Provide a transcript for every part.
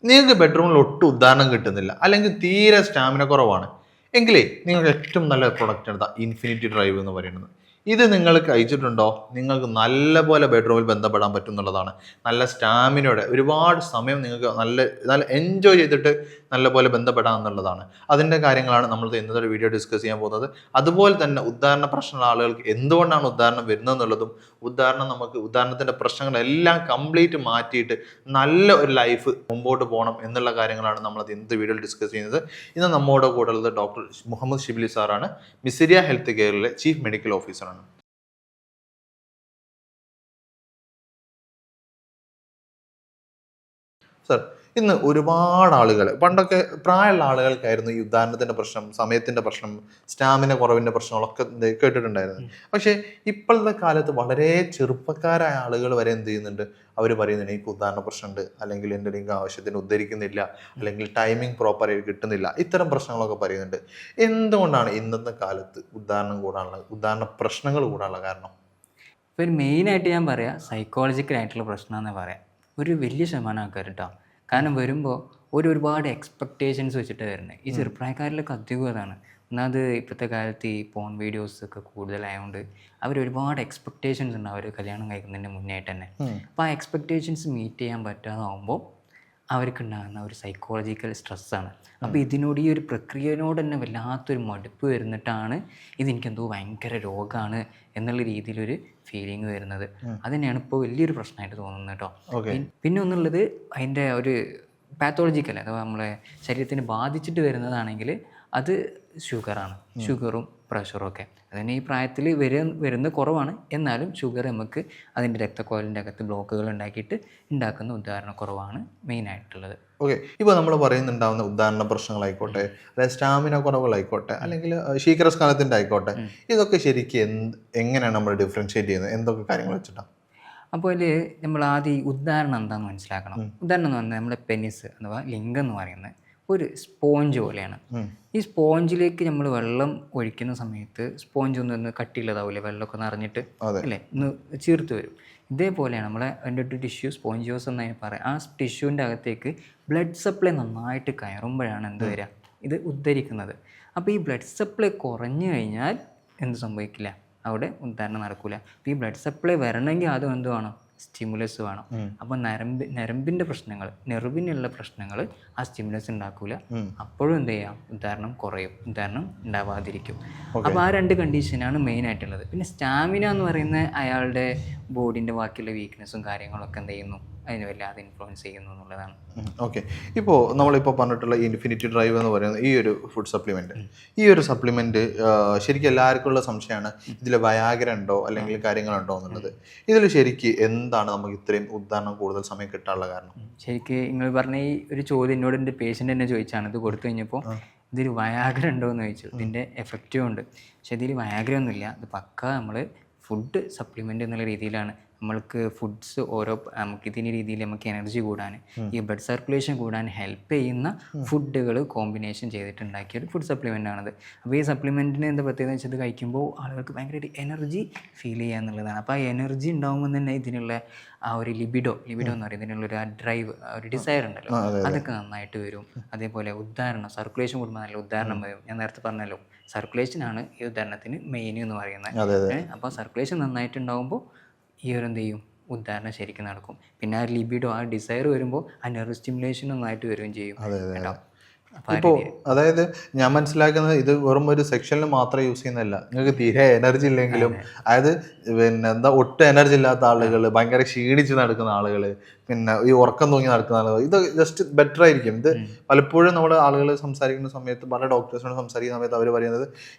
നിങ്ങൾക്ക് ബെഡ്റൂമിൽ ഒട്ടും ഉദാഹരണം കിട്ടുന്നില്ല, അല്ലെങ്കിൽ തീരെ സ്റ്റാമിന കുറവാണ് എങ്കിലേ നിങ്ങൾക്ക് ഏറ്റവും നല്ല പ്രൊഡക്റ്റ് എടുത്താൽ ഇൻഫിനിറ്റി ഡ്രൈവ് എന്ന് പറയുന്നത്. ഇത് നിങ്ങൾ കഴിച്ചിട്ടുണ്ടോ? നിങ്ങൾക്ക് നല്ലപോലെ ബെഡ്റൂമിൽ ബന്ധപ്പെടാൻ പറ്റും എന്നുള്ളതാണ്. നല്ല സ്റ്റാമിനയോടെ ഒരുപാട് സമയം നിങ്ങൾക്ക് നല്ല നല്ല എൻജോയ് ചെയ്തിട്ട് നല്ലപോലെ ബന്ധപ്പെടാം എന്നുള്ളതാണ്. അതിൻ്റെ കാര്യങ്ങളാണ് നമ്മൾ ഇന്നത്തെ ഒരു വീഡിയോ ഡിസ്കസ് ചെയ്യാൻ പോകുന്നത്. അതുപോലെ തന്നെ ഉദാഹരണ പ്രശ്നമുള്ള ആളുകൾക്ക് എന്തുകൊണ്ടാണ് ഉദാഹരണം വരുന്നത് എന്നുള്ളതും, ഉദാഹരണത്തിൻ്റെ പ്രശ്നങ്ങളെല്ലാം കംപ്ലീറ്റ് മാറ്റിയിട്ട് നല്ല ഒരു ലൈഫ് മുമ്പോട്ട് പോകണം എന്നുള്ള കാര്യങ്ങളാണ് നമ്മൾ ഇന്നത്തെ വീഡിയോയിൽ ഡിസ്കസ് ചെയ്യുന്നത്. ഇന്ന് നമ്മുടെ കൂടെ ഉള്ളത് ഡോക്ടർ മുഹമ്മദ് ഷിബിലി സാറാണ്. മിസിരിയ ഹെൽത്ത് കെയറിലെ ചീഫ് മെഡിക്കൽ ഓഫീസറാണ്. സർ, ഇന്ന് ഒരുപാട് ആളുകൾ, പണ്ടൊക്കെ പ്രായമുള്ള ആളുകൾക്കായിരുന്നു ഈ ഉദാഹരണത്തിൻ്റെ പ്രശ്നം, സമയത്തിൻ്റെ പ്രശ്നം, സ്റ്റാമിന കുറവിൻ്റെ പ്രശ്നങ്ങളൊക്കെ കേട്ടിട്ടുണ്ടായിരുന്നു. പക്ഷേ ഇപ്പോഴത്തെ കാലത്ത് വളരെ ചെറുപ്പക്കാരായ ആളുകൾ വരെ എന്ത് ചെയ്യുന്നുണ്ട്, അവർ പറയുന്നുണ്ട് എനിക്ക് ഉദാഹരണ പ്രശ്നമുണ്ട്, അല്ലെങ്കിൽ എൻ്റെ ലിംഗ ആവശ്യത്തിന് ഉദ്ധരിക്കുന്നില്ല, അല്ലെങ്കിൽ ടൈമിംഗ് പ്രോപ്പറായി കിട്ടുന്നില്ല, ഇത്തരം പ്രശ്നങ്ങളൊക്കെ പറയുന്നുണ്ട്. എന്തുകൊണ്ടാണ് ഇന്നത്തെ കാലത്ത് ഉദാഹരണ പ്രശ്നങ്ങൾ കൂടാനുള്ള കാരണം? ഇപ്പോൾ ഒരു മെയിനായിട്ട് ഞാൻ പറയാം സൈക്കോളജിക്കലായിട്ടുള്ള പ്രശ്നമെന്ന് പറയാം. ഒരു വലിയ ശതമാനം ആൾക്കാർ കേട്ടോ. കാരണം വരുമ്പോൾ ഒരുപാട് എക്സ്പെക്റ്റേഷൻസ് വെച്ചിട്ട് വരുന്നത്. ഈ ചെറുപ്രായക്കാരിലൊക്കെ അധികം അതാണ്. ഒന്നാമത് ഇപ്പോഴത്തെ കാലത്ത് ഈ പോൺ വീഡിയോസ് ഒക്കെ കൂടുതലായതുകൊണ്ട് ഒരുപാട് എക്സ്പെക്റ്റേഷൻസ് ഉണ്ട് അവർ കല്യാണം കഴിക്കുന്നതിൻ്റെ മുന്നേയായിട്ട് തന്നെ. അപ്പോൾ ആ എക്സ്പെക്റ്റേഷൻസ് മീറ്റ് ചെയ്യാൻ പറ്റാതാവുമ്പോൾ അവർക്കുണ്ടാകുന്ന ഒരു സൈക്കോളജിക്കൽ സ്ട്രെസ്സാണ്. അപ്പോൾ ഈ ഒരു പ്രക്രിയയോട് തന്നെ വല്ലാത്തൊരു മടുപ്പ് വരുന്നിട്ടാണ് ഇതെനിക്കെന്തോ ഭയങ്കര രോഗമാണ് എന്നുള്ള രീതിയിലൊരു ഫീലിംഗ് വരുന്നത്. അത് തന്നെയാണ് ഇപ്പോൾ വലിയൊരു പ്രശ്നമായിട്ട് തോന്നുന്നത് കേട്ടോ. പിന്നെ ഒന്നുള്ളത് അതിൻ്റെ ഒരു പാത്തോളജിക്കൽ, അഥവാ നമ്മളെ ശരീരത്തിന് ബാധിച്ചിട്ട് വരുന്നതാണെങ്കിൽ അത് ഷുഗറാണ്. ഷുഗറും പ്രഷറും ഒക്കെ അതുതന്നെ ഈ പ്രായത്തിൽ വരുന്ന കുറവാണ്. എന്നാലും ഷുഗർ നമുക്ക് അതിൻ്റെ രക്തക്കുഴലിൻ്റെ അകത്ത് ബ്ലോക്കുകൾ ഉണ്ടാക്കുന്ന ഉദാഹരണക്കുറവാണ് മെയിനായിട്ടുള്ളത്. ഓക്കെ, ഇപ്പോൾ നമ്മൾ പറയുന്നുണ്ടാവുന്ന ഉദാഹരണ പ്രശ്നങ്ങളായിക്കോട്ടെ, അതായത് സ്റ്റാമിന കുറവുകളായിക്കോട്ടെ, അല്ലെങ്കിൽ ശീഘ്രസ്ഖലനത്തിൻ്റെ ആയിക്കോട്ടെ, ഇതൊക്കെ ശരിക്കും എങ്ങനെയാണ് നമ്മൾ ഡിഫറൻഷ്യേറ്റ് ചെയ്യുന്നത്? എന്തൊക്കെ കാര്യങ്ങൾ വെച്ചിട്ടാണ്? അപ്പോൾ അതിൽ നമ്മൾ ആദ്യം ഉദാഹരണം എന്താണെന്ന് മനസ്സിലാക്കണം. ഉദാഹരണം എന്ന് പറഞ്ഞാൽ നമ്മുടെ പെനിസ് അഥവാ ലിംഗം എന്ന് പറയുന്നത് ഒരു സ്പോഞ്ച് പോലെയാണ്. ഈ സ്പോഞ്ചിലേക്ക് നമ്മൾ വെള്ളം ഒഴിക്കുന്ന സമയത്ത് സ്പോഞ്ച് ഒന്ന് കട്ടിയുള്ളതാവില്ലേ, വെള്ളമൊക്കെ നിറഞ്ഞിട്ട് അല്ലേ ഒന്ന് ചീർത്ത് വരും. ഇതേപോലെയാണ് നമ്മളെ അതിൻ്റെ ഒരു ടിഷ്യൂ, സ്പോഞ്ചിയോസ് എന്നതിന് പറയാം. ആ ടിഷ്യൂവിൻ്റെ അകത്തേക്ക് ബ്ലഡ് സപ്ലൈ നന്നായിട്ട് കയറുമ്പോഴാണ് എന്ത് വരിക, ഇത് ഉദ്ധരിക്കുന്നത്. അപ്പോൾ ഈ ബ്ലഡ് സപ്ലൈ കുറഞ്ഞു കഴിഞ്ഞാൽ എന്ത് സംഭവിക്കില്ല, അവിടെ ഉദാഹരണം നടക്കില്ല. അപ്പോൾ ഈ ബ്ലഡ് സപ്ലൈ വരണമെങ്കിൽ ആദ്യം എന്ത് വേണം, സ്റ്റിമുലസ് വേണം. അപ്പോൾ നരമ്പിൻ്റെ പ്രശ്നങ്ങൾ, നെർവിനുള്ള പ്രശ്നങ്ങൾ ആ സ്റ്റിമുലസ് ഉണ്ടാക്കൂല. അപ്പോഴും എന്ത് ചെയ്യാം, ഉദാഹരണം കുറയും, ഉദാഹരണം ഉണ്ടാവാതിരിക്കും. അപ്പോൾ ആ രണ്ട് കണ്ടീഷനാണ് മെയിൻ ആയിട്ടുള്ളത്. പിന്നെ സ്റ്റാമിന എന്ന് പറയുന്ന അയാളുടെ ബോഡീൻ്റെ ബാക്കിയുള്ള വീക്ക്നെസ്സും കാര്യങ്ങളൊക്കെ എന്ത് ചെയ്യുന്നു, അതിന് വല്ലാതെ ഇൻഫ്ലുവൻസ് ചെയ്യുന്നു എന്നുള്ളതാണ്. ഓക്കെ, ഇപ്പോൾ നമ്മളിപ്പോൾ പറഞ്ഞിട്ടുള്ള ഇൻഫിനിറ്റി ഡ്രൈവ് എന്ന് പറയുന്നത് ഈ ഒരു ഫുഡ് സപ്ലിമെൻറ്റ് ശരിക്കും എല്ലാവർക്കും ഉള്ള സംശയമാണ്, ഇതിൽ വയാഗ്ര ഉണ്ടോ അല്ലെങ്കിൽ കാര്യങ്ങളുണ്ടോ എന്നുള്ളത്. ഇതിൽ ശരിക്കും എന്താണ് നമുക്ക് ഇത്രയും ഉദാഹരണം കൂടുതൽ സമയം കിട്ടാനുള്ള കാരണം? ശരിക്കും നിങ്ങൾ പറഞ്ഞ ഈ ഒരു ചോദ്യം എന്നോട് എൻ്റെ പേഷ്യൻ്റ് തന്നെ ചോദിച്ചാണ്. ഇത് കൊടുത്തു കഴിഞ്ഞപ്പോൾ ഇതിൽ വയാഗ്ര ഉണ്ടോ എന്ന് ചോദിച്ചു. ഇതിൻ്റെ എഫക്റ്റും ഉണ്ട്, പക്ഷേ ഇതിൽ വയാഗ്ര ഒന്നുമില്ല. ഇത് പക്ക നമ്മൾ ഫുഡ് സപ്ലിമെൻ്റ് എന്നുള്ള രീതിയിലാണ് നമ്മൾക്ക് ഫുഡ്സ് നമുക്കിതിൻ്റെ രീതിയിൽ നമുക്ക് എനർജി കൂടാൻ, ഈ ബ്ലഡ് സർക്കുലേഷൻ കൂടാൻ ഹെൽപ്പ് ചെയ്യുന്ന ഫുഡുകൾ കോമ്പിനേഷൻ ചെയ്തിട്ടുണ്ടാക്കിയ ഒരു ഫുഡ് സപ്ലിമെൻ്റാണത്. അപ്പോൾ ഈ സപ്ലിമെൻറ്റിന് എന്താ പ്രത്യേകത വെച്ചത്, കഴിക്കുമ്പോൾ ആളുകൾക്ക് ഭയങ്കരമായിട്ട് എനർജി ഫീൽ ചെയ്യുക എന്നുള്ളതാണ്. അപ്പോൾ ആ എനർജി ഉണ്ടാകുമ്പോൾ തന്നെ ഇതിനുള്ള ആ ഒരു ലിബിഡോ എന്ന് പറയുന്നത്, ഇതിനുള്ളൊരു ആ ഡ്രൈവ്, ഒരു ഡിസയർ ഉണ്ടല്ലോ, അതൊക്കെ നന്നായിട്ട് വരും. അതേപോലെ സർക്കുലേഷൻ കൂടുമ്പോൾ നല്ല ഉദാഹരണം വരും. ഞാൻ നേരത്തെ പറഞ്ഞല്ലോ, സർക്കുലേഷനാണ് ഈ ഉദാഹരണത്തിന് മെയിൻ എന്ന് പറയുന്നത്. അപ്പോൾ സർക്കുലേഷൻ നന്നായിട്ടുണ്ടാകുമ്പോൾ ഈ ഒരു എന്ത് ചെയ്യും, ഉദാഹരണം ശരിക്കും നടക്കും. പിന്നെ ആ ലിബിഡോ, ആ ഡിസയർ വരുമ്പോൾ ആ നെർവ് സ്റ്റിമുലേഷൻ നന്നായിട്ട് വരികയും ചെയ്യും കേട്ടോ. ഇപ്പോൾ അതായത് ഞാൻ മനസ്സിലാക്കുന്നത് ഇത് വെറും ഒരു സെക്ഷനിൽ മാത്രം യൂസ് ചെയ്യുന്നതല്ല, നിങ്ങൾക്ക് തീരെ എനർജി ഇല്ലെങ്കിലും, അതായത് പിന്നെ ഒട്ടും എനർജി ഇല്ലാത്ത ആളുകൾ, ഭയങ്കര ക്ഷീണിച്ച് നടക്കുന്ന ആളുകൾ, പിന്നെ ഈ ഉറക്കം തൂങ്ങി നടക്കുന്ന ആളുകൾ, ഇത് ജസ്റ്റ് ബെറ്റർ ആയിരിക്കും. ഇത് പലപ്പോഴും നമ്മൾ ആളുകൾ സംസാരിക്കുന്ന സമയത്ത്, പല ഡോക്ടേഴ്സിനോട് സംസാരിക്കുന്ന സമയത്ത് അവർ പറയുന്നത്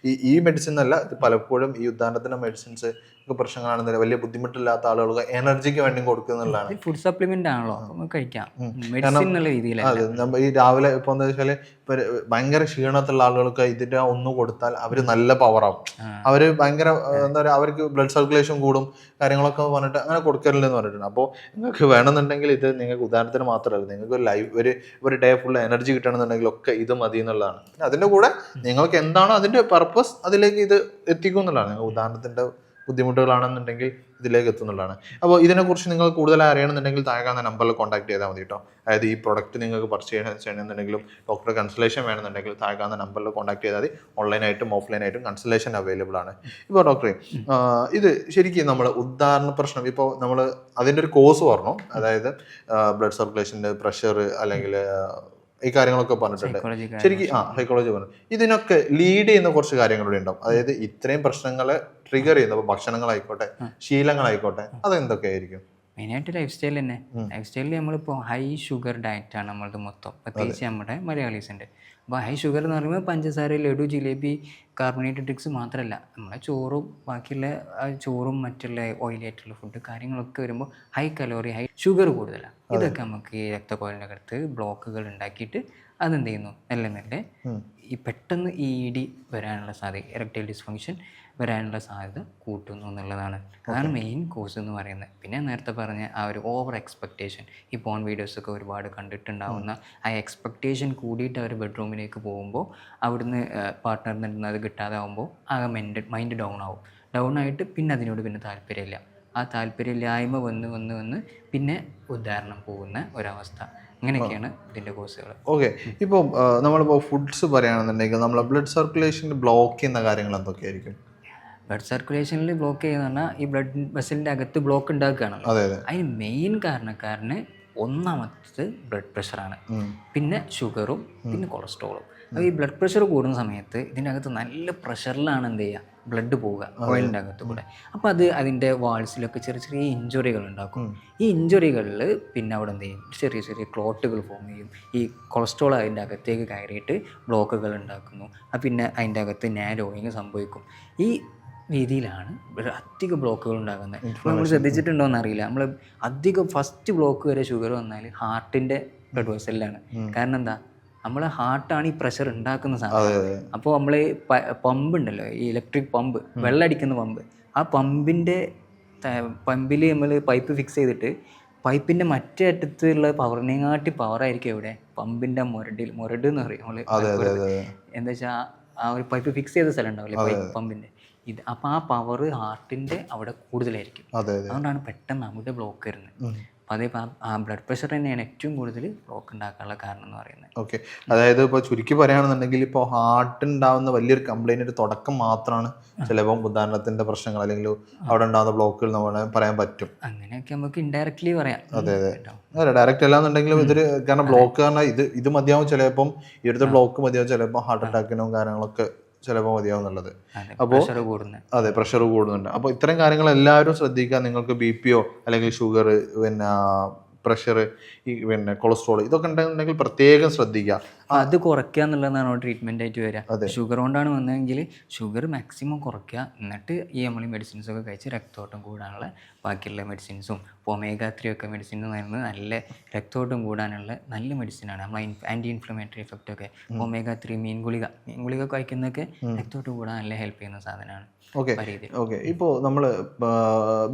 ഈ മെഡിസിൻ അല്ല, ഇത് പലപ്പോഴും ഈ ഉദാഹരണത്തിൻ്റെ മെഡിസിൻസ് ഒക്കെ പ്രശ്നങ്ങളാണെന്നില്ല, വലിയ ബുദ്ധിമുട്ടില്ലാത്ത ആളുകൾക്ക് എനർജിക്ക് വേണ്ടി കൊടുക്കുന്നുള്ളതാണ്. ഫുഡ് സപ്ലിമെന്റ് ആണല്ലോ, കഴിക്കാം. അതെ, നമ്മൾ ഈ രാവിലെ ഇപ്പോൾ എന്താ വെച്ചാൽ ഭയങ്കര ക്ഷീണത്തുള്ള ആളുകൾക്ക് ഇതിന്റെ ഒന്ന് കൊടുത്താൽ അവര് നല്ല പവറാവും. അവര് ഭയങ്കര എന്താ പറയുക, അവർക്ക് ബ്ലഡ് സർക്കുലേഷൻ കൂടും കാര്യങ്ങളൊക്കെ പറഞ്ഞിട്ട് അങ്ങനെ കൊടുക്കരുതെന്ന് പറഞ്ഞിട്ടുണ്ട്. അപ്പോൾ നിങ്ങൾക്ക് വേണമെന്നുണ്ടെങ്കിൽ ഇത് നിങ്ങൾക്ക് ഉദാഹരണത്തിന് മാത്രമല്ല, നിങ്ങൾക്ക് ഒരു ഡേ ഫുൾ എനർജി കിട്ടണമെന്നുണ്ടെങ്കിൽ ഒക്കെ ഇത് മതി എന്നുള്ളതാണ്. അതിന്റെ കൂടെ നിങ്ങൾക്ക് എന്താണോ അതിന്റെ പർപ്പസ്, അതിലേക്ക് ഇത് എത്തിക്കും എന്നുള്ളതാണ്. നിങ്ങൾ ഉദാഹരണത്തിന്റെ ബുദ്ധിമുട്ടുകളാണെന്നുണ്ടെങ്കിൽ ഇതിലേക്ക് എത്തുന്നുള്ളതാണ്. അപ്പോൾ ഇതിനെക്കുറിച്ച് നിങ്ങൾ കൂടുതൽ അറിയണമെന്നുണ്ടെങ്കിൽ താഴെ കാണുന്ന നമ്പറിൽ കോൺടാക്ട് ചെയ്താൽ മതി കേട്ടോ. അതായത് ഈ പ്രൊഡക്റ്റ് നിങ്ങൾക്ക് പർച്ചേസ് ചെയ്യണമെന്നുണ്ടെങ്കിലും ഡോക്ടറെ കൺസൾട്ടേഷൻ വേണമെന്നുണ്ടെങ്കിൽ താഴെ കാണുന്ന നമ്പറിൽ കോൺടാക്ട് ചെയ്താൽ മതി. ഓൺലൈനായിട്ടും ഓഫ്ലൈനായിട്ടും കൺസൾട്ടേഷൻ അവൈലബിൾ ആണ്. ഇപ്പോൾ ഡോക്ടറെ ഇത് ശരിക്കും നമ്മൾ ഉദാഹരണ പ്രശ്നം ഇപ്പോൾ നമ്മൾ അതിൻ്റെ ഒരു കോഴ്സ് പറഞ്ഞു, അതായത് ബ്ലഡ് സർക്കുലേഷൻ്റെ പ്രഷർ അല്ലെങ്കിൽ ഈ കാര്യങ്ങളൊക്കെ പറഞ്ഞിട്ടുണ്ട്. ശരിക്കും സൈക്കോളജി പറഞ്ഞു ഇതിനൊക്കെ ലീഡ് ചെയ്യുന്ന കുറച്ച് കാര്യങ്ങളിവിടെ ഉണ്ടാവും. അതായത് ഇത്രയും പ്രശ്നങ്ങളെ ട്രിഗർ ചെയ്യുന്ന ഭക്ഷണങ്ങളായിക്കോട്ടെ ശീലങ്ങളായിക്കോട്ടെ അതെന്തൊക്കെയായിരിക്കും? മെയിനായിട്ട് ലൈഫ് സ്റ്റൈൽ തന്നെ. ലൈഫ് സ്റ്റൈലിൽ നമ്മളിപ്പോൾ ഹൈ ഷുഗർ ഡയറ്റാണ് നമ്മളത് മൊത്തം, പ്രത്യേകിച്ച് നമ്മുടെ മലയാളീസിൻ്റെ. അപ്പോൾ ഹൈ ഷുഗർ എന്ന് പറയുമ്പോൾ പഞ്ചസാര, ലഡു, ജിലേബി, കാർബണേറ്റഡ് ഡ്രിങ്ക്സ് മാത്രമല്ല, നമ്മളെ ചോറും ബാക്കിയുള്ള ചോറും മറ്റുള്ള ഓയിലി ആയിട്ടുള്ള ഫുഡ് കാര്യങ്ങളൊക്കെ വരുമ്പോൾ ഹൈ കലോറി, ഹൈ ഷുഗർ കൂടുതലാണ്. ഇതൊക്കെ നമുക്ക് ഈ രക്തക്കുഴലിൻ്റെ അകത്ത് ബ്ലോക്കുകൾ ഉണ്ടാക്കിയിട്ട് അതെന്ത് ചെയ്യുന്നു, നല്ല നല്ല ഈ പെട്ടെന്ന് ED വരാനുള്ള സാധ്യത, എറക്ടൈൽ ഡിസ്ഫങ്ഷൻ വരാനുള്ള സാധ്യത കൂട്ടുന്നു എന്നുള്ളതാണ്. അതാണ് മെയിൻ കോസ് എന്ന് പറയുന്നത്. പിന്നെ നേരത്തെ പറഞ്ഞ ആ ഒരു ഓവർ എക്സ്പെക്റ്റേഷൻ, ഈ പോൺ വീഡിയോസൊക്കെ ഒരുപാട് കണ്ടിട്ടുണ്ടാവുന്ന ആ എക്സ്പെക്റ്റേഷൻ കൂടിയിട്ട് അവർ ബെഡ്റൂമിലേക്ക് പോകുമ്പോൾ അവിടുന്ന് പാർട്ട്ണറിൽ നിന്ന് അത് കിട്ടാതെ ആകുമ്പോൾ ആകെ മൈൻഡ് ഡൗൺ ആയിട്ട് പിന്നെ അതിനോട് പിന്നെ താല്പര്യമില്ല. ആ താല്പര്യമില്ലായ്മ വന്ന് പിന്നെ ഉദാഹരണം പോകുന്ന ഒരവസ്ഥ. അങ്ങനെയൊക്കെയാണ് ഇതിൻ്റെ കോഴ്സുകൾ. ഓക്കെ, ഇപ്പോൾ നമ്മളിപ്പോൾ ഫുഡ്സ് പറയുകയാണെന്നുണ്ടെങ്കിൽ നമ്മളെ ബ്ലഡ് സർക്കുലേഷനിൽ ബ്ലോക്ക് ചെയ്യുന്ന കാര്യങ്ങൾ എന്തൊക്കെയായിരിക്കും? ബ്ലഡ് സർക്കുലേഷനിൽ ബ്ലോക്ക് ചെയ്യുന്ന പറഞ്ഞാൽ ഈ ബ്ലഡ് വെസലിൻ്റെ അകത്ത് ബ്ലോക്ക് ഉണ്ടാക്കുകയാണല്ലോ. അതിന് മെയിൻ കാരണക്കാരന് ഒന്നാമത്തത് ബ്ലഡ് പ്രഷറാണ്, പിന്നെ ഷുഗറും, പിന്നെ കൊളസ്ട്രോളും. അപ്പോൾ ഈ ബ്ലഡ് പ്രഷർ കൂടുന്ന സമയത്ത് ഇതിൻ്റെ അകത്ത് നല്ല പ്രഷറിലാണ് എന്ത് ചെയ്യുക, ബ്ലഡ് പോവുക ഓയിലിൻ്റെ അകത്ത് കൂടെ. അപ്പോൾ അത് അതിൻ്റെ വാൾസിലൊക്കെ ചെറിയ ചെറിയ ഇഞ്ചുറികൾ ഉണ്ടാക്കും. ഈ ഇഞ്ചുറികളിൽ പിന്നെ അവിടെ എന്ത് ചെയ്യും, ചെറിയ ചെറിയ ക്ലോട്ടുകൾ ഫോം ചെയ്യും. ഈ കൊളസ്ട്രോൾ അതിൻ്റെ അകത്തേക്ക് കയറിയിട്ട് ബ്ലോക്കുകൾ ഉണ്ടാക്കുന്നു. പിന്നെ അതിൻ്റെ അകത്ത് നാരോയിങ് സംഭവിക്കും. ഈ രീതിയിലാണ് അധിക ബ്ലോക്കുകൾ ഉണ്ടാകുന്നത്. നമ്മൾ ശ്രദ്ധിച്ചിട്ടുണ്ടോ എന്നറിയില്ല, നമ്മൾ അധികം ഫസ്റ്റ് ബ്ലോക്ക് വരെ ഷുഗർ വന്നാൽ ഹാർട്ടിൻ്റെ ബ്ലഡ് വെസലിലാണ്. കാരണം എന്താ, നമ്മളെ ഹാർട്ടാണ് ഈ പ്രഷർ ഉണ്ടാക്കുന്ന സാധനം. അപ്പോൾ നമ്മൾ പമ്പ് ഉണ്ടല്ലോ, ഈ ഇലക്ട്രിക് പമ്പ്, വെള്ളമടിക്കുന്ന പമ്പ്, ആ പമ്പിൽ നമ്മൾ പൈപ്പ് ഫിക്സ് ചെയ്തിട്ട് പൈപ്പിൻ്റെ മറ്റേ അറ്റത്തുള്ള പവറിനെങ്ങാട്ടി പവറായിരിക്കും എവിടെ, പമ്പിൻ്റെ മുരട് എന്ന് പറയും നമ്മൾ. എന്താ വെച്ചാൽ ആ ഒരു പൈപ്പ് ഫിക്സ് ചെയ്ത സ്ഥലം ഉണ്ടാവില്ലേ പമ്പിൻ്റെ, ഇത് അപ്പോൾ ആ പവർ ഹാർട്ടിൻ്റെ അവിടെ കൂടുതലായിരിക്കും. അതുകൊണ്ടാണ് പെട്ടെന്ന് അവിടെ ബ്ലോക്ക് വരുന്നത്. അപ്പോൾ അതേ ആ ബ്ലഡ് പ്രഷർ തന്നെയാണ് ഏറ്റവും കൂടുതൽ ബ്ലോക്ക് ഉണ്ടാക്കാനുള്ള കാരണം എന്ന് പറയുന്നത്. ഓക്കെ, അതായത് ഇപ്പോൾ ചുരുക്കി പറയുകയാണെന്നുണ്ടെങ്കിൽ ഇപ്പോൾ ഹാർട്ട് ഉണ്ടാകുന്ന വലിയൊരു കംപ്ലൈൻറ്റ് തുടക്കം മാത്രമാണ് ചിലപ്പോൾ ഉദാഹരണത്തിൻ്റെ പ്രശ്നങ്ങൾ അല്ലെങ്കിൽ അവിടെ ഉണ്ടാകുന്ന ബ്ലോക്കുകൾ നമ്മൾ പറയാൻ പറ്റും. അങ്ങനെയൊക്കെ നമുക്ക് ഇൻഡയറക്ട്ലി പറയാം. അതെ, ഡയറക്റ്റ് അല്ലാന്നുണ്ടെങ്കിലും ഇതൊരു കാരണം ബ്ലോക്ക് കാരണം ഇത് മതിയാവും, ചിലപ്പം ഇവിടുത്തെ ബ്ലോക്ക് മതിയാവും, ചിലപ്പോൾ ഹാർട്ട് അറ്റാക്കിനും കാര്യങ്ങളൊക്കെ ചിലപ്പോൾ മതിയാവും എന്നുള്ളത്. അപ്പോൾ അതെ, പ്രഷർ കൂടുന്നുണ്ട്. അപ്പോൾ ഇത്തരം കാര്യങ്ങൾ എല്ലാവരും ശ്രദ്ധിക്കുക. നിങ്ങൾക്ക് BP അല്ലെങ്കിൽ ഷുഗർ, പിന്നെ പ്രഷർ, ഈ പിന്നെ കൊളസ്ട്രോൾ ഇതൊക്കെ ഉണ്ടെന്നുണ്ടെങ്കിൽ പ്രത്യേകം ശ്രദ്ധിക്കുക. അത് കുറയ്ക്കുക എന്നുള്ളതാണ് ട്രീറ്റ്മെൻ്റ് ആയിട്ട് വരിക. ഷുഗർ കൊണ്ടാണ് വന്നതെങ്കിൽ ഷുഗർ മാക്സിമം കുറയ്ക്കുക, എന്നിട്ട് ഈ നമ്മൾ മെഡിസിൻസൊക്കെ കഴിച്ച് രക്തോട്ടം കൂടാനുള്ള ബാക്കിയുള്ള മെഡിസിൻസും ഒമേഗ-3 ഒക്കെ മെഡിസിൻ എന്ന് പറയുന്നത് നല്ല രക്തോട്ടം കൂടാനുള്ള നല്ല മെഡിസിനാണ്. നമ്മൾ ആൻറ്റി ഇൻഫ്ലമേറ്ററി എഫക്റ്റ് ഒക്കെ ഒമേഗ-3 മീൻ ഗുളിക കഴിക്കുന്നതൊക്കെ രക്തോട്ടം കൂടാൻ നല്ല ഹെൽപ്പ് ചെയ്യുന്ന സാധനമാണ്. ഓക്കെ, ഇപ്പോൾ നമ്മൾ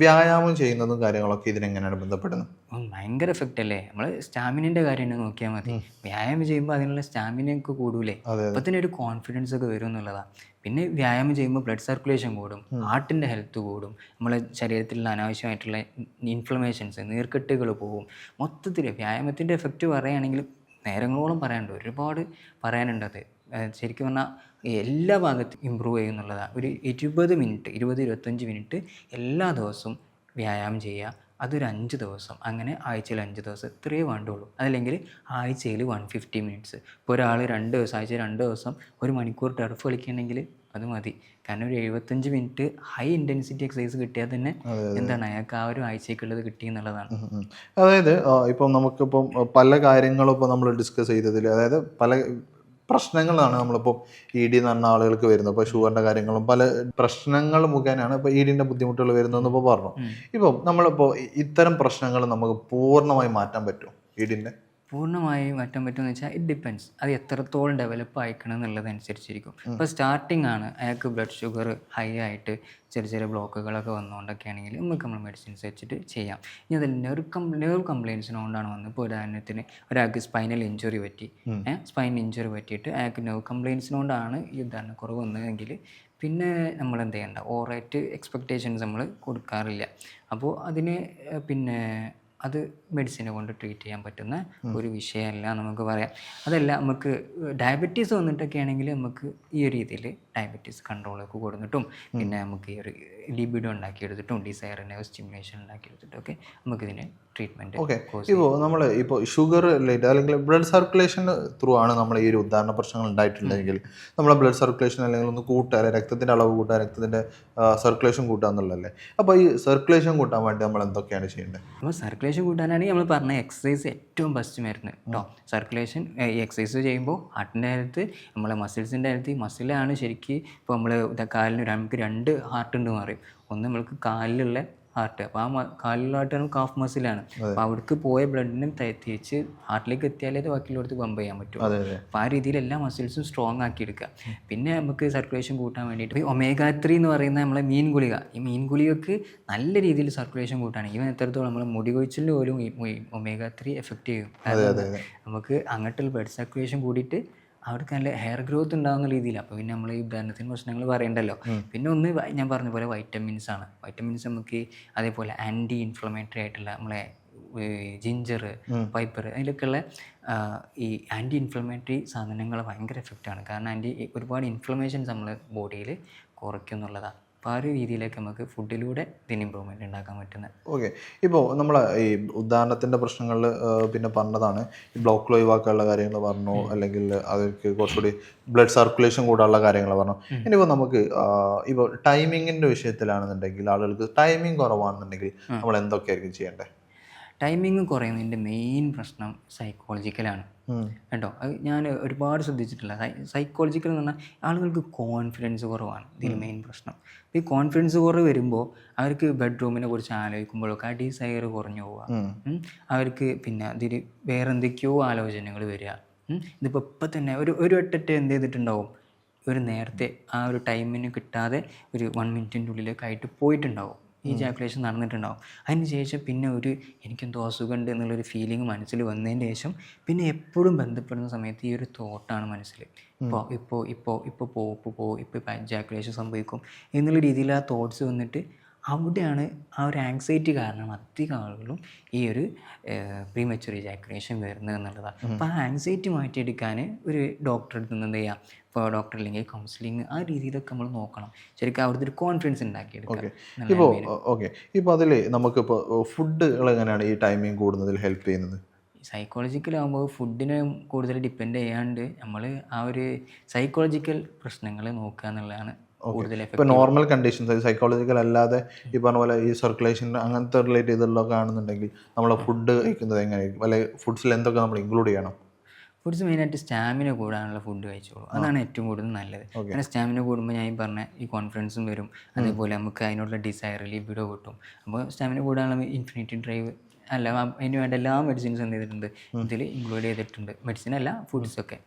വ്യായാമം ചെയ്യുന്നതും കാര്യങ്ങളൊക്കെ ഇതിനെങ്ങനെയാണ് ബന്ധപ്പെടുന്നത്? ഭയങ്കര എഫക്റ്റ് അല്ലേ. നമ്മൾ സ്റ്റാമിനൻ്റെ കാര്യം തന്നെ നോക്കിയാൽ മതി. വ്യായാമം ചെയ്യുമ്പോൾ അതിനുള്ള സ്റ്റാമിനയൊക്കെ കൂടൂലേ, അപ്പോൾ തന്നെ ഒരു കോൺഫിഡൻസ് ഒക്കെ വരും എന്നുള്ളതാണ്. പിന്നെ വ്യായാമം ചെയ്യുമ്പോൾ ബ്ലഡ് സർക്കുലേഷൻ കൂടും, ഹാർട്ടിൻ്റെ ഹെൽത്ത് കൂടും, നമ്മളെ ശരീരത്തിലുള്ള അനാവശ്യമായിട്ടുള്ള ഇൻഫ്ലമേഷൻസ്, നീർക്കെട്ടുകൾ പോകും. മൊത്തത്തിൽ വ്യായാമത്തിൻ്റെ എഫക്റ്റ് പറയുകയാണെങ്കിൽ നേരങ്ങളോളം പറയാനുണ്ട്, ഒരുപാട് പറയാനുണ്ടത്. ശരിക്കും പറഞ്ഞാൽ എല്ലാ ഭാഗത്തും ഇമ്പ്രൂവ് ചെയ്യുന്നുള്ളതാണ്. ഒരു 20-25 മിനിറ്റ് എല്ലാ ദിവസവും വ്യായാമം ചെയ്യുക. അതൊരു 5 ദിവസം, അങ്ങനെ ആഴ്ചയിൽ 5 ദിവസം ഇത്രയേ വേണ്ടുള്ളൂ. അതല്ലെങ്കിൽ ആഴ്ചയിൽ 150 മിനിറ്റ്സ്. ഇപ്പോൾ ഒരാൾ 2 ദിവസം, ആഴ്ചയിൽ 2 ദിവസം 1 മണിക്കൂർ ടർഫ് കളിക്കുകയാണെങ്കിൽ അത് മതി. കാരണം ഒരു 75 മിനിറ്റ് ഹൈ ഇൻറ്റൻസിറ്റി എക്സസൈസ് കിട്ടിയാൽ തന്നെ എന്താണ് അയാൾക്ക് ആ ഒരു ആഴ്ചക്കുള്ളത് കിട്ടി എന്നുള്ളതാണ്. അതായത് ഇപ്പം നമുക്കിപ്പം പല കാര്യങ്ങളും ഇപ്പോൾ നമ്മൾ ഡിസ്കസ് ചെയ്തതിൽ, അതായത് പല പ്രശ്നങ്ങളാണ് നമ്മളിപ്പോൾ ED എന്ന് പറഞ്ഞ ആളുകൾക്ക് വരുന്നത്. ഇപ്പോൾ ഷുഗറിൻ്റെ കാര്യങ്ങളും പല പ്രശ്നങ്ങൾ മുഖേനയാണ് ഇപ്പോൾ EDൻ്റെ ബുദ്ധിമുട്ടുകൾ വരുന്നതെന്ന് ഇപ്പോൾ പറഞ്ഞു. ഇപ്പം നമ്മളിപ്പോൾ ഇത്തരം പ്രശ്നങ്ങൾ നമുക്ക് പൂർണ്ണമായി മാറ്റാൻ പറ്റുമോ EDൻ്റെ? പൂർണ്ണമായും മാറ്റാൻ പറ്റുമെന്ന് വെച്ചാൽ ഇറ്റ് ഡിപ്പെൻസ്. അത് എത്രത്തോളം ഡെവലപ്പ് ആയിക്കണം എന്നുള്ളതനുസരിച്ചിരിക്കും. ഇപ്പോൾ സ്റ്റാർട്ടിംഗ് ആണ്, അയാൾക്ക് ബ്ലഡ് ഷുഗർ ഹൈ ആയിട്ട് ചെറിയ ചെറിയ ബ്ലോക്കുകളൊക്കെ വന്നുകൊണ്ടൊക്കെ ആണെങ്കിൽ നമുക്ക് നമ്മൾ മെഡിസിൻസ് വെച്ചിട്ട് ചെയ്യാം. ഇനി അതിൽ നെർവ് കംപ്ലയിൻസിനുകൊണ്ടാണ് വന്നത്. ഇപ്പോൾ ഉദാഹരണത്തിന് ഒരാൾക്ക് സ്പൈനൽ ഇഞ്ചുറി പറ്റി, സ്പൈൻ ഇഞ്ചുറി പറ്റിയിട്ട് അയാൾക്ക് നെർവ് കംപ്ലയിൻസിനോണ്ടാണ് ഈ ഉദാഹരണക്കുറവ് വന്നതെങ്കിൽ പിന്നെ നമ്മൾ എന്ത് ചെയ്യേണ്ട, ഓവറായിട്ട് എക്സ്പെക്റ്റേഷൻസ് നമ്മൾ കൊടുക്കാറില്ല. അപ്പോൾ അതിന് പിന്നെ അത് മെഡിസിനെ കൊണ്ട് ട്രീറ്റ് ചെയ്യാൻ പറ്റുന്ന ഒരു വിഷയമല്ല നമുക്ക് പറയാം. അതല്ല, നമുക്ക് ഡയബറ്റീസ് വന്നിട്ടൊക്കെ ആണെങ്കിൽ നമുക്ക് ഈ ഒരു രീതിയിൽ ഡയബറ്റീസ് കൺട്രോളൊക്കെ കൊടുത്തിട്ടും പിന്നെ നമുക്ക് ഈ ഒരു ലിബിഡോ ഉണ്ടാക്കിയെടുത്തിട്ടും ഡിസയർ നെർവ് സ്റ്റിമുലേഷൻ ഉണ്ടാക്കിയെടുത്തിട്ടും ഒക്കെ നമുക്കിതിന് ട്രീറ്റ്മെൻറ്റ്. ഓക്കെ, ഇപ്പോൾ നമ്മൾ ഇപ്പോൾ ഷുഗർ റിലേറ്റഡ് അല്ലെങ്കിൽ ബ്ലഡ് സർക്കുലേഷൻ ത്രൂ ആണ് നമ്മൾ ഈ ഒരു ഉദാഹരണ പ്രശ്നങ്ങൾ ഉണ്ടായിട്ടുണ്ടെങ്കിൽ നമ്മളെ ബ്ലഡ് സർക്കുലേഷൻ അല്ലെങ്കിൽ ഒന്ന് കൂട്ടുക, അല്ലെങ്കിൽ രക്തത്തിൻ്റെ അളവ് കൂട്ടുക, രക്തത്തിൻ്റെ സർക്കുലേഷൻ കൂട്ടുക എന്നുള്ളതല്ലേ. അപ്പോൾ ഈ സർക്കുലേഷൻ കൂട്ടാൻ വേണ്ടി നമ്മൾ എന്തൊക്കെയാണ് ചെയ്യേണ്ടത്? അപ്പോൾ സർക്കുലേഷൻ കൂട്ടാനാണെങ്കിൽ നമ്മൾ പറഞ്ഞ എക്സസൈസ് ഏറ്റവും ബെസ്റ്റ് മരുന്ന് കേട്ടോ. സർക്കുലേഷൻ ഈ എക്സസൈസ് ചെയ്യുമ്പോൾ ഹാർട്ടിൻ്റെ ഹെൽത്ത്, നമ്മളെ മസിൽസിൻ്റെ ഹെൽത്ത്, ഈ മസിലാണ് ശരിക്കും. ഇപ്പോൾ നമ്മൾ കാലിന് നമുക്ക് 2 ഹാർട്ട് ഉണ്ട് എന്ന് പറയും. ഒന്ന് നമ്മൾക്ക് കാലിലുള്ള ഹാർട്ട്, അപ്പോൾ ആ കാലിലുള്ള ഹാർട്ടാണ് കാഫ് മസിലാണ്. അപ്പോൾ അവിടേക്ക് പോയ ബ്ലഡിനും തിരിച്ച് ഹാർട്ടിലേക്ക് എത്തിയാലേ അത് ബാക്കിയുള്ളവർക്ക് പമ്പ് ചെയ്യാൻ പറ്റും. അപ്പോൾ ആ രീതിയിൽ എല്ലാ മസിൽസും സ്ട്രോങ് ആക്കി എടുക്കുക. പിന്നെ നമുക്ക് സർക്കുലേഷൻ കൂട്ടാൻ വേണ്ടിയിട്ട് omega-3 എന്ന് പറയുന്ന നമ്മളെ മീൻ ഗുളിക, ഈ മീൻ ഗുളികക്ക് നല്ല രീതിയിൽ സർക്കുലേഷൻ കൂട്ടാണ്. ഈവൻ എത്രത്തോളം നമ്മൾ മുടി കൊഴിച്ചിലിന് പോലും ഈ omega-3 എഫക്റ്റ് ചെയ്യും. നമുക്ക് അങ്ങോട്ടുള്ള ബ്ലഡ് സർക്കുലേഷൻ കൂടിയിട്ട് അവർക്ക് നല്ല ഹെയർ ഗ്രോത്ത് ഉണ്ടാകുന്ന രീതിയിൽ. അപ്പോൾ പിന്നെ നമ്മൾ ഈ ഉദാഹരണത്തിന് പ്രശ്നങ്ങൾ പറയണ്ടല്ലോ. പിന്നെ ഒന്ന് ഞാൻ പറഞ്ഞ പോലെ വൈറ്റമിൻസ് ആണ്. വൈറ്റമിൻസ് നമുക്ക് അതേപോലെ ആൻറ്റി ഇൻഫ്ലമേറ്ററി ആയിട്ടുള്ള നമ്മളെ ജിഞ്ചർ, പൈപ്പർ, അതിലൊക്കെയുള്ള ഈ ആൻറ്റി ഇൻഫ്ലമേറ്ററി സാധനങ്ങൾ ഭയങ്കര എഫക്റ്റാണ്. കാരണം ഒരുപാട് ഇൻഫ്ലമേഷൻസ് നമ്മളെ ബോഡിയിൽ കുറയ്ക്കും എന്നുള്ളതാണ്. അപ്പോൾ ആ ഒരു രീതിയിലേക്ക് നമുക്ക് ഫുഡിലൂടെ ഇതിന് ഇമ്പ്രൂവ്മെൻ്റ് ഉണ്ടാക്കാൻ പറ്റുന്നത്. ഓക്കെ, ഇപ്പോൾ നമ്മൾ ഈ ഉദാഹരണത്തിൻ്റെ പ്രശ്നങ്ങളിൽ പിന്നെ പറഞ്ഞതാണ് ഈ ബ്ലോക്കിൽ ഒഴിവാക്കാനുള്ള കാര്യങ്ങൾ പറഞ്ഞു, അല്ലെങ്കിൽ അവർക്ക് കുറച്ചുകൂടി ബ്ലഡ് സർക്കുലേഷൻ കൂടാനുള്ള കാര്യങ്ങൾ പറഞ്ഞു. ഇനിയിപ്പോൾ നമുക്ക് ഇപ്പോൾ ടൈമിങ്ങിൻ്റെ വിഷയത്തിലാണെന്നുണ്ടെങ്കിൽ, ആളുകൾക്ക് ടൈമിംഗ് കുറവാണെന്നുണ്ടെങ്കിൽ നമ്മൾ എന്തൊക്കെയായിരിക്കും ചെയ്യേണ്ടത്? ടൈമിങ് കുറയുന്നതിൻ്റെ മെയിൻ പ്രശ്നം സൈക്കോളജിക്കലാണ് കേട്ടോ. അത് ഞാൻ ഒരുപാട് ശ്രദ്ധിച്ചിട്ടില്ല. സൈക്കോളജിക്കൽ എന്ന് പറഞ്ഞാൽ ആളുകൾക്ക് കോൺഫിഡൻസ് കുറവാണ് ഇതിൽ മെയിൻ പ്രശ്നം. ഈ കോൺഫിഡൻസ് കുറവ് വരുമ്പോൾ അവർക്ക് ബെഡ്റൂമിനെ കുറിച്ച് ആലോചിക്കുമ്പോഴൊക്കെ ആ ഡിസയർ കുറഞ്ഞു പോവുക. അവർക്ക് പിന്നെ അതിൽ വേറെ എന്തൊക്കെയോ ആലോചനകൾ വരിക. ഇതിപ്പോൾ ഇപ്പം തന്നെ ഒരു വട്ടത്തെ എന്ത് ചെയ്തിട്ടുണ്ടാവും, ഒരു നേരത്തെ ആ ഒരു ടൈമിന് കിട്ടാതെ ഒരു 1 മിനിറ്റിൻ്റെ ഉള്ളിലേക്ക് ആയിട്ട് പോയിട്ടുണ്ടാവും. ഈ ജാക്കുലേഷൻ നടന്നിട്ടുണ്ടാവും. അതിന് ശേഷം പിന്നെ എനിക്കെന്തോ അസുഖമുണ്ട് എന്നുള്ളൊരു ഫീലിംഗ് മനസ്സിൽ വന്നതിന് ശേഷം പിന്നെ എപ്പോഴും ബന്ധപ്പെടുന്ന സമയത്ത് ഈ ഒരു തോട്ടാണ് മനസ്സിൽ. ഇപ്പോൾ ജാക്കുലേഷൻ സംഭവിക്കും എന്നുള്ള രീതിയിൽ ആ തോട്ട്സ് വന്നിട്ട് അവിടെയാണ് ആ ഒരു ആങ്സൈറ്റി കാരണം അധികം ആളുകളും ഈ ഒരു പ്രീമച്വർ ഇജാക്കുലേഷൻ വരുന്നത് എന്നുള്ളതാണ്. അപ്പോൾ ആ ആങ്സൈറ്റി മാറ്റിയെടുക്കാൻ ഒരു ഡോക്ടറെ അടുത്ത് നിന്ന് എന്ത് ചെയ്യാം, ഇപ്പോൾ ഡോക്ടർ അല്ലെങ്കിൽ കൗൺസിലിങ് ആ രീതിയിലൊക്കെ നമ്മൾ നോക്കണം. ശരിക്കും അവിടുത്തെ ഒരു കോൺഫിഡൻസ് ഉണ്ടാക്കിയെടുക്കുക. ഇപ്പോൾ അതിൽ നമുക്കിപ്പോൾ ഫുഡുകൾ എങ്ങനെയാണ് ഈ ടൈമിങ് കൂടുന്നതിൽ ഹെൽപ്പ് ചെയ്യുന്നത്? സൈക്കോളജിക്കലാകുമ്പോൾ ഫുഡിനെ കൂടുതൽ ഡിപ്പെൻഡ് ചെയ്യാണ്ട് നമ്മൾ ആ ഒരു സൈക്കോളജിക്കൽ പ്രശ്നങ്ങൾ നോക്കുക എന്നുള്ളതാണ് കൂടുതൽ. ഇപ്പോൾ നോർമൽ കണ്ടീഷൻസ്, സൈക്കോളജിക്കൽ അല്ലാതെ ഈ പറഞ്ഞ പോലെ ഈ സർക്കുലേഷൻ അങ്ങനത്തെ റിലേറ്റ് ചെയ്തുള്ളതൊക്കെ ആണെന്നുണ്ടെങ്കിൽ നമ്മൾ ഫുഡ് കഴിക്കുന്നത് എങ്ങനെയായിരിക്കും, അല്ലെങ്കിൽ ഫുഡ്സിൽ എന്തൊക്കെ നമ്മൾ ഇൻക്ലൂഡ് ചെയ്യണം? ഫുഡ്സ് മെയിനായിട്ട് സ്റ്റാമിന കൂടാനുള്ള ഫുഡ് കഴിച്ചോളൂ. അതാണ് ഏറ്റവും കൂടുതൽ നല്ലത്. കാരണം സ്റ്റാമിന കൂടുമ്പോൾ ഞാൻ പറഞ്ഞ ഈ കോൺഫിഡൻസും വരും, അതേപോലെ നമുക്ക് അതിനുള്ള ഡിസയർ ലിബിഡോ കിട്ടും. അപ്പോൾ സ്റ്റാമിന കൂടാനുള്ള ഇൻഫിനിറ്റി ഡ്രൈവ് അല്ല, അതിന് വേണ്ട എല്ലാ മെഡിസിൻസും എന്ത് ചെയ്തിട്ടുണ്ട് ഇതിൽ ഇൻക്ലൂഡ് ചെയ്തിട്ടുണ്ട്. മെഡിസിൻ അല്ല, ഫുഡ്സൊക്കെ.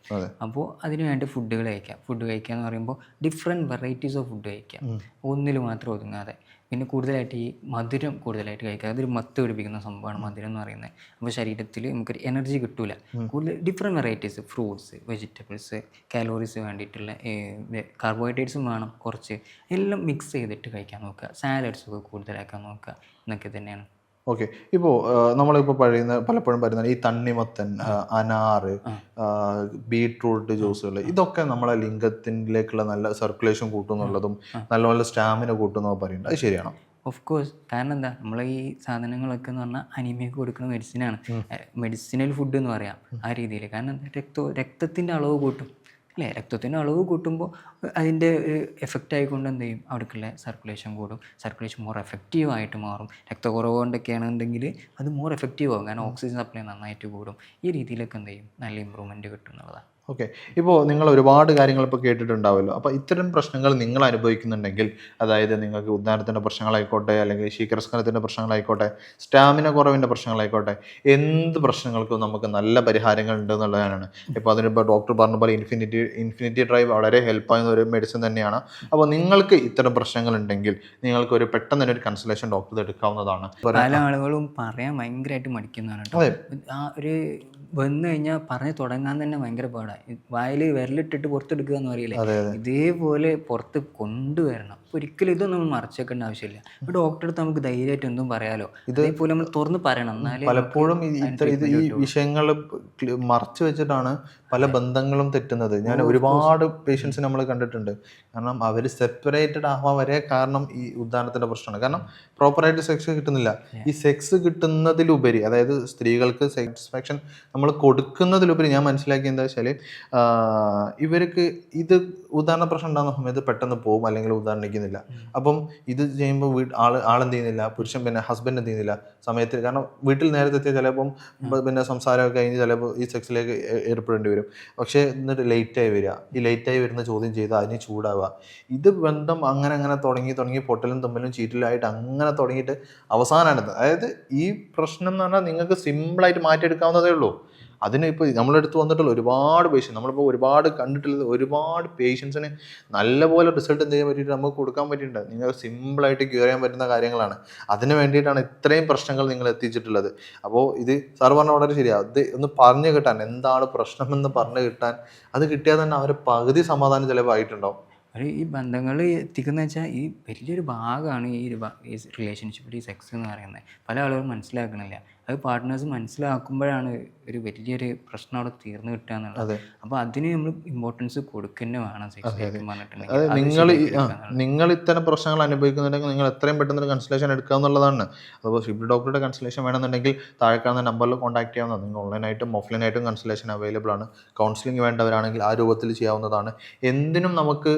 അപ്പോൾ അതിന് വേണ്ട ഫുഡുകൾ കഴിക്കാം. ഫുഡ് കഴിക്കുക എന്ന് പറയുമ്പോൾ ഡിഫറെൻറ്റ് വെറൈറ്റീസ് ഓഫ് ഫുഡ് കഴിക്കാം, ഒന്നിൽ മാത്രം ഒതുങ്ങാതെ. പിന്നെ കൂടുതലായിട്ട് ഈ മധുരം കൂടുതലായിട്ട് കഴിക്കുക, അതൊരു മത്ത് പിടിപ്പിക്കുന്ന സംഭവമാണ് മധുരം എന്ന് പറയുന്നത്. അപ്പോൾ ശരീരത്തിൽ നമുക്കൊരു എനർജി കിട്ടില്ല. കൂടുതൽ different varieties fruits, vegetables, calories വേണ്ടിയിട്ടുള്ള കാർബോഹൈഡ്രേറ്റ്സും വേണം കുറച്ച്, എല്ലാം മിക്സ് ചെയ്തിട്ട് കഴിക്കാൻ നോക്കുക. സാലഡ്സൊക്കെ കൂടുതലാക്കാൻ നോക്കുക എന്നൊക്കെ തന്നെയാണ്. ഓക്കെ, ഇപ്പോൾ നമ്മളിപ്പോൾ പലപ്പോഴും പറയുന്നത് ഈ തണ്ണിമത്തൻ, അനാറ്, ബീട്രൂട്ട് ജ്യൂസുകൾ, ഇതൊക്കെ നമ്മളെ ലിംഗത്തിലേക്കുള്ള നല്ല സർക്കുലേഷൻ കൂട്ടുന്നുള്ളതും നല്ല സ്റ്റാമിന കൂട്ടുന്നതൊക്കെ പറയുന്നത്, അത് ശരിയാണോ? Of course. കാരണം എന്താ, നമ്മളെ ഈ സാധനങ്ങളൊക്കെ എന്ന് പറഞ്ഞാൽ അനീമിയക്ക് കൊടുക്കുന്ന മെഡിസിനാണ്, മെഡിസിനൽ ഫുഡ് എന്ന് പറയാം ആ രീതിയിൽ. കാരണം രക്തത്തിൻ്റെ അളവ് കൂട്ടും അല്ലേ. രക്തത്തിൻ്റെ അളവ് കൂട്ടുമ്പോൾ അതിൻ്റെ ഒരു എഫക്റ്റ് ആയിക്കൊണ്ട് എന്ത് ചെയ്യും, അവിടേക്കുള്ള സർക്കുലേഷൻ കൂടും, സർക്കുലേഷൻ മോർ എഫക്റ്റീവായിട്ട് മാറും. രക്തക്കുറവ് കൊണ്ടൊക്കെയാണെന്നുണ്ടെങ്കിൽ അത് മോർ എഫക്റ്റീവ് ആകും, കാരണം ഓക്സിജൻ സപ്ലൈ നന്നായിട്ട് കൂടും. ഈ രീതിയിലൊക്കെ എന്ത് ചെയ്യും, നല്ല ഇമ്പ്രൂവ്മെൻറ്റ് കിട്ടും എന്നുള്ളതാണ്. ഓക്കെ. ഇപ്പോൾ നിങ്ങൾ ഒരുപാട് കാര്യങ്ങൾ ഇപ്പോൾ കേട്ടിട്ടുണ്ടാവുമല്ലോ. അപ്പോൾ ഇത്തരം പ്രശ്നങ്ങൾ നിങ്ങൾ അനുഭവിക്കുന്നുണ്ടെങ്കിൽ, അതായത് നിങ്ങൾക്ക് ഉദ്ധാനത്തിൻ്റെ പ്രശ്നങ്ങളായിക്കോട്ടെ, അല്ലെങ്കിൽ ശീഘ്രസ്ഖലനത്തിൻ്റെ പ്രശ്നങ്ങളായിക്കോട്ടെ, സ്റ്റാമിന കുറവിൻ്റെ പ്രശ്നങ്ങളായിക്കോട്ടെ, എന്ത് പ്രശ്നങ്ങൾക്കും നമുക്ക് നല്ല പരിഹാരങ്ങൾ ഉണ്ട് എന്നുള്ളതാണ്. ഇപ്പോൾ അതിനിപ്പോൾ ഡോക്ടർ പറഞ്ഞ പോലെ ഇൻഫിനിറ്റി ഡ്രൈവ് വളരെ ഹെൽപ്പാകുന്ന ഒരു മെഡിസിൻ തന്നെയാണ്. അപ്പോൾ നിങ്ങൾക്ക് ഇത്തരം പ്രശ്നങ്ങളുണ്ടെങ്കിൽ നിങ്ങൾക്ക് ഒരു പെട്ടെന്ന് തന്നെ ഒരു കൺസൾട്ടേഷൻ ഡോക്ടർ എടുക്കാവുന്നതാണ്. പല ആളുകളും പറയാൻ ഭയങ്കരമായിട്ട് മടിക്കുന്നതാണ് കേട്ടോ. ആ ഒരു വന്നു കഴിഞ്ഞാൽ പറഞ്ഞു തുടങ്ങാൻ തന്നെ ഭയങ്കര പാടാണ്. വായിൽ വിരലിട്ടിട്ട് പുറത്തെടുക്കുക എന്ന് പറയില്ലേ, ഇതേപോലെ പുറത്ത് കൊണ്ടുവരണം. അപ്പോൾ ഒരിക്കലും ഇതൊന്നും നമ്മൾ മറച്ചു വെക്കേണ്ട ആവശ്യമില്ല. ഇപ്പോൾ ഡോക്ടറെ അടുത്ത് നമുക്ക് ധൈര്യമായിട്ട് എന്തും പറയാലോ, ഇതേപോലെ നമ്മൾ തുറന്ന് പറയണം. എന്നാലേ പലപ്പോഴും ഈ വിഷയങ്ങൾ മറച്ചു വെച്ചിട്ടാണ് പല ബന്ധങ്ങളും തെറ്റുന്നത്. ഞാൻ ഒരുപാട് പേഷ്യൻസ് നമ്മൾ കണ്ടിട്ടുണ്ട്. കാരണം അവർ സെപ്പറേറ്റഡ് ആവാൻ വരെ കാരണം ഈ ഉദ്ധാനത്തിൻ്റെ പ്രശ്നമാണ്. കാരണം പ്രോപ്പറായിട്ട് സെക്സ് കിട്ടുന്നില്ല. ഈ സെക്സ് കിട്ടുന്നതിലുപരി, അതായത് സ്ത്രീകൾക്ക് സാറ്റിസ്ഫാക്ഷൻ നമ്മൾ കൊടുക്കുന്നതിലുപരി ഞാൻ മനസ്സിലാക്കിയത് എന്താ വെച്ചാൽ, ഇവർക്ക് ഇത് ഉദാഹരണ പ്രശ്നം ഉണ്ടാകുന്ന സമയത്ത് പെട്ടെന്ന് പോകും, അല്ലെങ്കിൽ ഉദാഹരണിക്കുന്നില്ല. അപ്പം ഇത് ചെയ്യുമ്പോൾ ആളെന്ത് ചെയ്യുന്നില്ല, പുരുഷൻ പിന്നെ ഹസ്ബൻഡ് എന്ത് ചെയ്യുന്നില്ല സമയത്ത്. കാരണം വീട്ടിൽ നേരത്തെ എത്തിയാൽ ചിലപ്പം പിന്നെ സംസാരമൊക്കെ കഴിഞ്ഞ് ചിലപ്പോൾ ഈ സെക്സിലേക്ക് ഏർപ്പെടേണ്ടി വരും. പക്ഷേ എന്നിട്ട് ലേറ്റായി വരിക, ഈ ലേറ്റായി വരുന്ന ചോദ്യം ചെയ്ത് അതിന് ചൂടാവുക. ഇത് ബന്ധം അങ്ങനെ തുടങ്ങി പൊട്ടലും തമ്മിലും ചീറ്റലായിട്ട് അങ്ങനെ തുടങ്ങിയിട്ട് അവസാനമാണ്. അതായത് ഈ പ്രശ്നം എന്ന് പറഞ്ഞാൽ നിങ്ങൾക്ക് സിമ്പിളായിട്ട് മാറ്റിയെടുക്കാവുന്നതേ ഉള്ളൂ. അതിന് ഇപ്പോൾ നമ്മളെടുത്ത് വന്നിട്ടുള്ള ഒരുപാട് പേഷ്യൻസ്, നമ്മളിപ്പോൾ ഒരുപാട് കണ്ടിട്ടുള്ളത്, ഒരുപാട് പേഷ്യൻസിന് നല്ലപോലെ റിസൾട്ട് എന്ത് ചെയ്യാൻ പറ്റിയിട്ട് നമുക്ക് കൊടുക്കാൻ പറ്റിയിട്ടുണ്ട്. നിങ്ങൾക്ക് സിമ്പിളായിട്ട് ക്യൂർ ചെയ്യാൻ പറ്റുന്ന കാര്യങ്ങളാണ്. അതിന് വേണ്ടിയിട്ടാണ് ഇത്രയും പ്രശ്നങ്ങൾ നിങ്ങൾ എത്തിച്ചിട്ടുള്ളത്. അപ്പോൾ ഇത് സാർ പറഞ്ഞാൽ വളരെ ശരിയാണ്. അത് ഒന്ന് പറഞ്ഞു കിട്ടാൻ, എന്താണ് പ്രശ്നമെന്ന് പറഞ്ഞു കിട്ടാൻ, അത് കിട്ടിയാൽ തന്നെ അവർ പകുതി സമാധാനം ചിലപ്പോൾ ആയിട്ടുണ്ടാവും. ഈ ബന്ധങ്ങൾ എത്തിക്കുന്ന വെച്ചാൽ ഈ വലിയൊരു ഭാഗമാണ് ഈ റിലേഷൻഷിപ്പിൽ ഈ സെക്സ് എന്ന് പറയുന്നത്. പല ആളുകളും മനസ്സിലാക്കണില്ല. അത് പാർട്ട്നേഴ്സ് മനസ്സിലാക്കുമ്പോഴാണ് ഒരു വലിയൊരു പ്രശ്നം അവിടെ തീർന്നു കിട്ടുക എന്നുള്ളത്. അപ്പോൾ അതിന് നമ്മൾ ഇമ്പോർട്ടൻസ് കൊടുക്കുക വേണം. നിങ്ങൾ ഇത്തരം പ്രശ്നങ്ങൾ അനുഭവിക്കുന്നുണ്ടെങ്കിൽ നിങ്ങൾ എത്രയും പെട്ടെന്ന് കൺസൾട്ടേഷൻ എടുക്കുക എന്നുള്ളതാണ്. അതുപോലെ ഷിബിൾ ഡോക്ടറുടെ കൺസൾട്ടേഷൻ വേണമെന്നുണ്ടെങ്കിൽ താഴെ കാണുന്ന നമ്പറിൽ കോൺടാക്ട് ചെയ്യാവുന്നതാണ്. നിങ്ങൾ ഓൺലൈനായിട്ടും ഓഫ്ലൈനായിട്ടും കൺസൾട്ടേഷൻ അവൈലബിൾ ആണ്. കൗൺസിലിംഗ് വേണ്ടവരാണെങ്കിൽ ആ രൂപത്തിൽ ചെയ്യാവുന്നതാണ്. എന്തിനും നമുക്ക്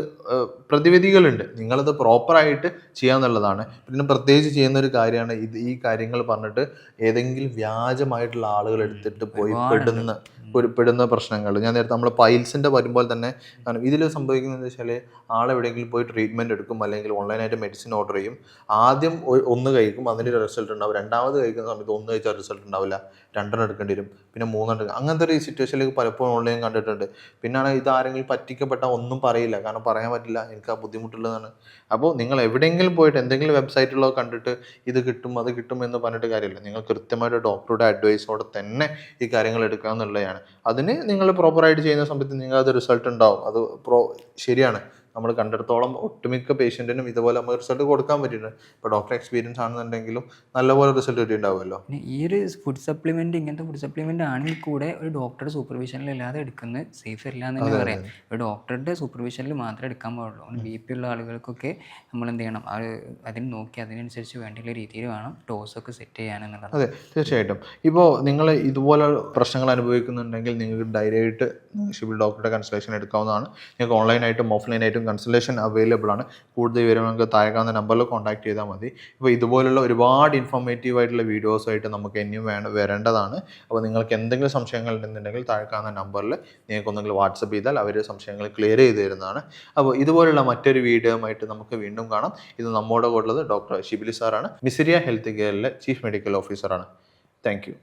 പ്രതിവിധികളുണ്ട്. നിങ്ങളത് പ്രോപ്പറായിട്ട് ചെയ്യാന്നുള്ളതാണ്. പിന്നെ പ്രത്യേകിച്ച് ചെയ്യുന്ന ഒരു കാര്യമാണ് ഈ കാര്യങ്ങൾ പറഞ്ഞിട്ട് ഏതെങ്കിലും വ്യാജമായിട്ടുള്ള ആളുകൾ എടുത്തിട്ട് പോയി പെടുന്ന പ്രശ്നങ്ങൾ. ഞാൻ നേരത്തെ നമ്മൾ പൈൽസിൻ്റെ വരുമ്പോൾ തന്നെ ഇതിൽ സംഭവിക്കുന്നത് വെച്ചാൽ ആളെവിടെയെങ്കിലും പോയി ട്രീറ്റ്മെൻറ്റ് എടുക്കും, അല്ലെങ്കിൽ ഓൺലൈനായിട്ട് മെഡിസിൻ ഓർഡർ ചെയ്യും. ആദ്യം ഒന്ന് കഴിക്കും, അതിൻ്റെ റിസൾട്ട് ഉണ്ടാവും. രണ്ടാമത് കഴിക്കുന്ന സമയത്ത് ഒന്ന് കഴിച്ചാൽ റിസൾട്ട് ഉണ്ടാവില്ല, രണ്ടെണ്ണം എടുക്കേണ്ടി വരും, പിന്നെ മൂന്നെണ്ണം എടുക്കും. അങ്ങനത്തെ ഒരു സിറ്റുവേഷനിലേക്ക് പലപ്പോഴും ഓൺലൈൻ കണ്ടിട്ടുണ്ട്. പിന്നാണ് ഇത് ആരെങ്കിലും പറ്റിക്കപ്പെട്ടാൽ ഒന്നും പറയില്ല, കാരണം പറയാൻ പറ്റില്ല, എനിക്ക് ആ ബുദ്ധിമുട്ടുള്ളതാണ്. അപ്പോൾ നിങ്ങൾ എവിടെയെങ്കിലും പോയിട്ട് എന്തെങ്കിലും വെബ്സൈറ്റുകളോ കണ്ടിട്ട് ഇത് കിട്ടും അത് കിട്ടും എന്ന് പറഞ്ഞിട്ട് കാര്യമില്ല. നിങ്ങൾ കൃത്യമായിട്ട് ഡോക്ടറുടെ അഡ്വൈസോടെ തന്നെ ഈ കാര്യങ്ങൾ എടുക്കുക എന്നുള്ളതാണ്. അതിന് നിങ്ങൾ പ്രോപ്പറായിട്ട് ചെയ്യുന്ന സമയത്ത് നിങ്ങൾക്ക് അത് റിസൾട്ട് ഉണ്ടാവും. അത് ശരിയാണ്. നമ്മൾ കണ്ടിടത്തോളം ഒട്ടുമിക്ക പേഷ്യൻറ്റിനും ഇതുപോലെ നമുക്ക് റിസൾട്ട് കൊടുക്കാൻ പറ്റിയിട്ടുണ്ട്. ഇപ്പോൾ ഡോക്ടർ എക്സ്പീരിയൻസ് ആണെന്നുണ്ടെങ്കിലും നല്ലപോലെ റിസൾട്ട് കിട്ടിയിട്ടുണ്ടാവുമല്ലോ. പിന്നെ ഈ ഒരു ഫുഡ് സപ്ലിമെൻറ്റ്, ഇങ്ങനത്തെ ഫുഡ് സപ്ലിമെൻ്റ് ആണെങ്കിൽ കൂടെ ഒരു ഡോക്ടറുടെ സൂപ്പർവിഷനിലല്ലാതെ എടുക്കുന്നത് സേഫ് അല്ല എന്ന് തന്നെ പറയാം. ഒരു ഡോക്ടറുടെ സൂപ്പർവിഷനിൽ മാത്രമേ എടുക്കാൻ പാടുള്ളൂ. BP ഉള്ള ആളുകൾക്കൊക്കെ നമ്മൾ എന്ത് ചെയ്യണം, അതിന് നോക്കി അതിനനുസരിച്ച് വേണ്ടിയുള്ള രീതിയിൽ വേണം ഡോസൊക്കെ സെറ്റ് ചെയ്യാനെന്നുള്ളത്. അതെ, തീർച്ചയായിട്ടും. ഇപ്പോൾ നിങ്ങൾ ഇതുപോലെ പ്രശ്നങ്ങൾ അനുഭവിക്കുന്നുണ്ടെങ്കിൽ നിങ്ങൾക്ക് ഡയറക്റ്റ് ഷിബിൾ ഡോക്ടറുടെ കൺസൾട്ടേഷൻ എടുക്കാവുന്നതാണ്. നിങ്ങൾക്ക് ഓൺലൈനായിട്ടും ഓഫ്ലൈനായിട്ടും കൺസൾട്ടേഷൻ അവൈലബിൾ ആണ്. കൂടുതൽ വിവരം നമുക്ക് താഴെ കാണുന്ന നമ്പറിൽ കോൺടാക്ട് ചെയ്താൽ മതി. ഇപ്പോൾ ഇതുപോലുള്ള ഒരുപാട് ഇൻഫോർമേറ്റീവ് ആയിട്ടുള്ള വീഡിയോസായിട്ട് നമുക്ക് ഇനിയും വരേണ്ടതാണ്. അപ്പോൾ നിങ്ങൾക്ക് എന്തെങ്കിലും സംശയങ്ങൾ ഉണ്ടെന്നുണ്ടെങ്കിൽ താഴെ കാണുന്ന നമ്പറിൽ നിങ്ങൾക്ക് ഒന്നെങ്കിൽ വാട്സപ്പ് ചെയ്താൽ അവർ സംശയങ്ങൾ ക്ലിയർ ചെയ്ത് തരുന്നതാണ്. അപ്പോൾ ഇതുപോലുള്ള മറ്റൊരു വീഡിയോയുമായിട്ട് നമുക്ക് വീണ്ടും കാണാം. ഇത് നമ്മോട് ഉള്ളത് ഡോക്ടർ ഷിബിലി സാറാണ്, മിസിരിയ ഹെൽത്ത് കെയറിലെ ചീഫ് മെഡിക്കൽ ഓഫീസറാണ്. Thank U.